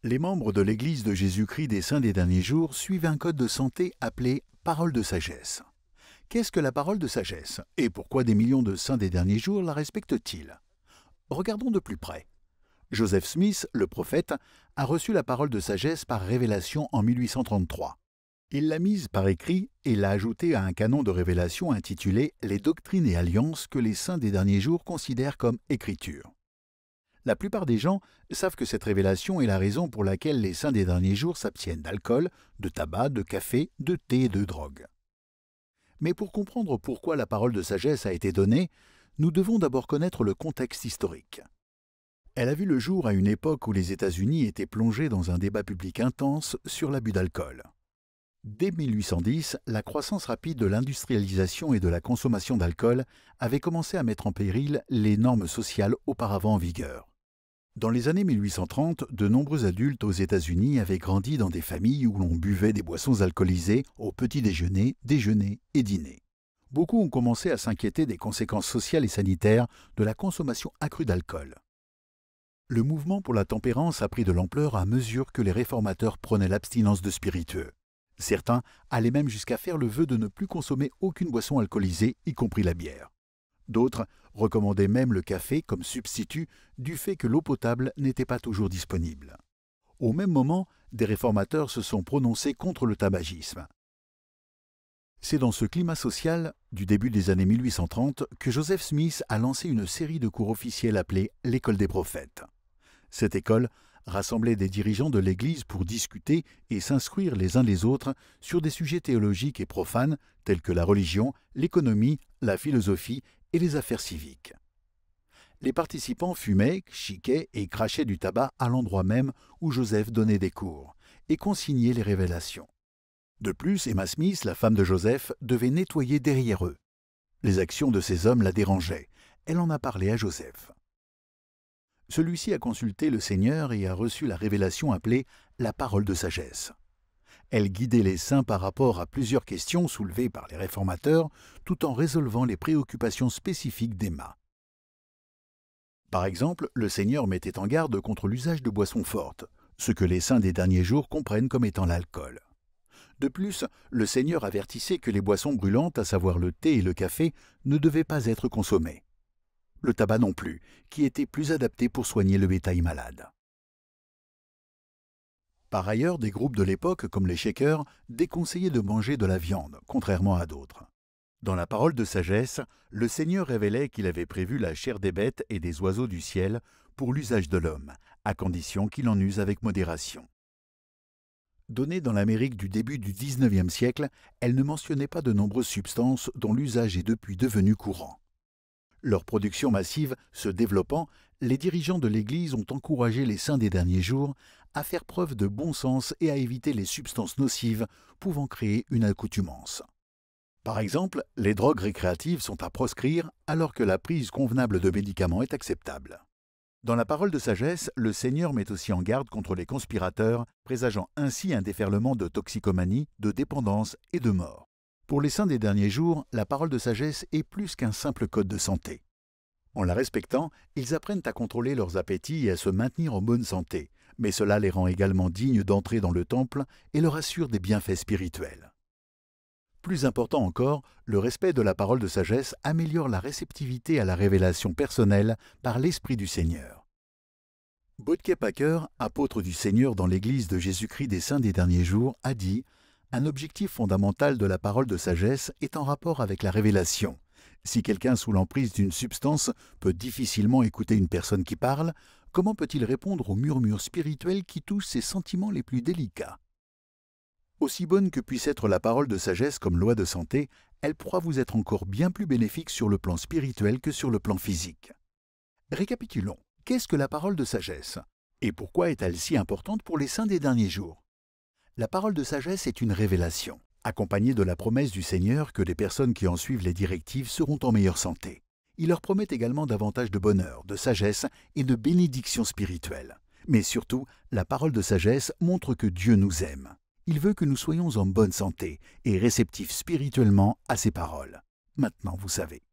Les membres de l'Église de Jésus-Christ des Saints des Derniers Jours suivent un code de santé appelé parole de sagesse. Qu'est-ce que la parole de sagesse et pourquoi des millions de saints des derniers jours la respectent-ils? Regardons de plus près. Joseph Smith, le prophète, a reçu la parole de sagesse par révélation en 1833. Il l'a mise par écrit et l'a ajoutée à un canon de révélation intitulé « Les doctrines et alliances que les saints des derniers jours considèrent comme écriture ». La plupart des gens savent que cette révélation est la raison pour laquelle les saints des derniers jours s'abstiennent d'alcool, de tabac, de café, de thé et de drogue. Mais pour comprendre pourquoi la parole de sagesse a été donnée, nous devons d'abord connaître le contexte historique. Elle a vu le jour à une époque où les États-Unis étaient plongés dans un débat public intense sur l'abus d'alcool. Dès 1810, la croissance rapide de l'industrialisation et de la consommation d'alcool avait commencé à mettre en péril les normes sociales auparavant en vigueur. Dans les années 1830, de nombreux adultes aux États-Unis avaient grandi dans des familles où l'on buvait des boissons alcoolisées au petit déjeuner, déjeuner et dîner. Beaucoup ont commencé à s'inquiéter des conséquences sociales et sanitaires de la consommation accrue d'alcool. Le mouvement pour la tempérance a pris de l'ampleur à mesure que les réformateurs prenaient l'abstinence de spiritueux. Certains allaient même jusqu'à faire le vœu de ne plus consommer aucune boisson alcoolisée, y compris la bière. D'autres recommandaient même le café comme substitut du fait que l'eau potable n'était pas toujours disponible. Au même moment, des réformateurs se sont prononcés contre le tabagisme. C'est dans ce climat social, du début des années 1830, que Joseph Smith a lancé une série de cours officiels appelés l'École des prophètes. Cette école rassemblait des dirigeants de l'Église pour discuter et s'instruire les uns les autres sur des sujets théologiques et profanes tels que la religion, l'économie, la philosophie et les affaires civiques. Les participants fumaient, chiquaient et crachaient du tabac à l'endroit même où Joseph donnait des cours et consignait les révélations. De plus, Emma Smith, la femme de Joseph, devait nettoyer derrière eux. Les actions de ces hommes la dérangeaient. Elle en a parlé à Joseph. Celui-ci a consulté le Seigneur et a reçu la révélation appelée la parole de sagesse. Elle guidait les saints par rapport à plusieurs questions soulevées par les réformateurs, tout en résolvant les préoccupations spécifiques d'Emma. Par exemple, le Seigneur mettait en garde contre l'usage de boissons fortes, ce que les saints des derniers jours comprennent comme étant l'alcool. De plus, le Seigneur avertissait que les boissons brûlantes, à savoir le thé et le café, ne devaient pas être consommées. Le tabac non plus, qui était plus adapté pour soigner le bétail malade. Par ailleurs, des groupes de l'époque, comme les Shakers, déconseillaient de manger de la viande, contrairement à d'autres. Dans la parole de sagesse, le Seigneur révélait qu'il avait prévu la chair des bêtes et des oiseaux du ciel pour l'usage de l'homme, à condition qu'il en use avec modération. Donnée dans l'Amérique du début du XIXe siècle, elle ne mentionnait pas de nombreuses substances dont l'usage est depuis devenu courant. Leur production massive se développant, les dirigeants de l'Église ont encouragé les saints des derniers jours à faire preuve de bon sens et à éviter les substances nocives pouvant créer une accoutumance. Par exemple, les drogues récréatives sont à proscrire alors que la prise convenable de médicaments est acceptable. Dans la parole de sagesse, le Seigneur met aussi en garde contre les conspirateurs, présageant ainsi un déferlement de toxicomanie, de dépendance et de mort. Pour les saints des derniers jours, la parole de sagesse est plus qu'un simple code de santé. En la respectant, ils apprennent à contrôler leurs appétits et à se maintenir en bonne santé, mais cela les rend également dignes d'entrer dans le temple et leur assure des bienfaits spirituels. Plus important encore, le respect de la parole de sagesse améliore la réceptivité à la révélation personnelle par l'Esprit du Seigneur. Bodke Packer, apôtre du Seigneur dans l'Église de Jésus-Christ des Saints des Derniers Jours, a dit « Un objectif fondamental de la parole de sagesse est en rapport avec la révélation. Si quelqu'un sous l'emprise d'une substance peut difficilement écouter une personne qui parle, comment peut-il répondre aux murmures spirituels qui touchent ses sentiments les plus délicats ?» Aussi bonne que puisse être la parole de sagesse comme loi de santé, elle pourra vous être encore bien plus bénéfique sur le plan spirituel que sur le plan physique. Récapitulons. Qu'est-ce que la parole de sagesse? Et pourquoi est-elle si importante pour les saints des derniers jours? La parole de sagesse est une révélation, accompagnée de la promesse du Seigneur que les personnes qui en suivent les directives seront en meilleure santé. Il leur promet également davantage de bonheur, de sagesse et de bénédiction spirituelle. Mais surtout, la parole de sagesse montre que Dieu nous aime. Il veut que nous soyons en bonne santé et réceptifs spirituellement à ses paroles. Maintenant, vous savez.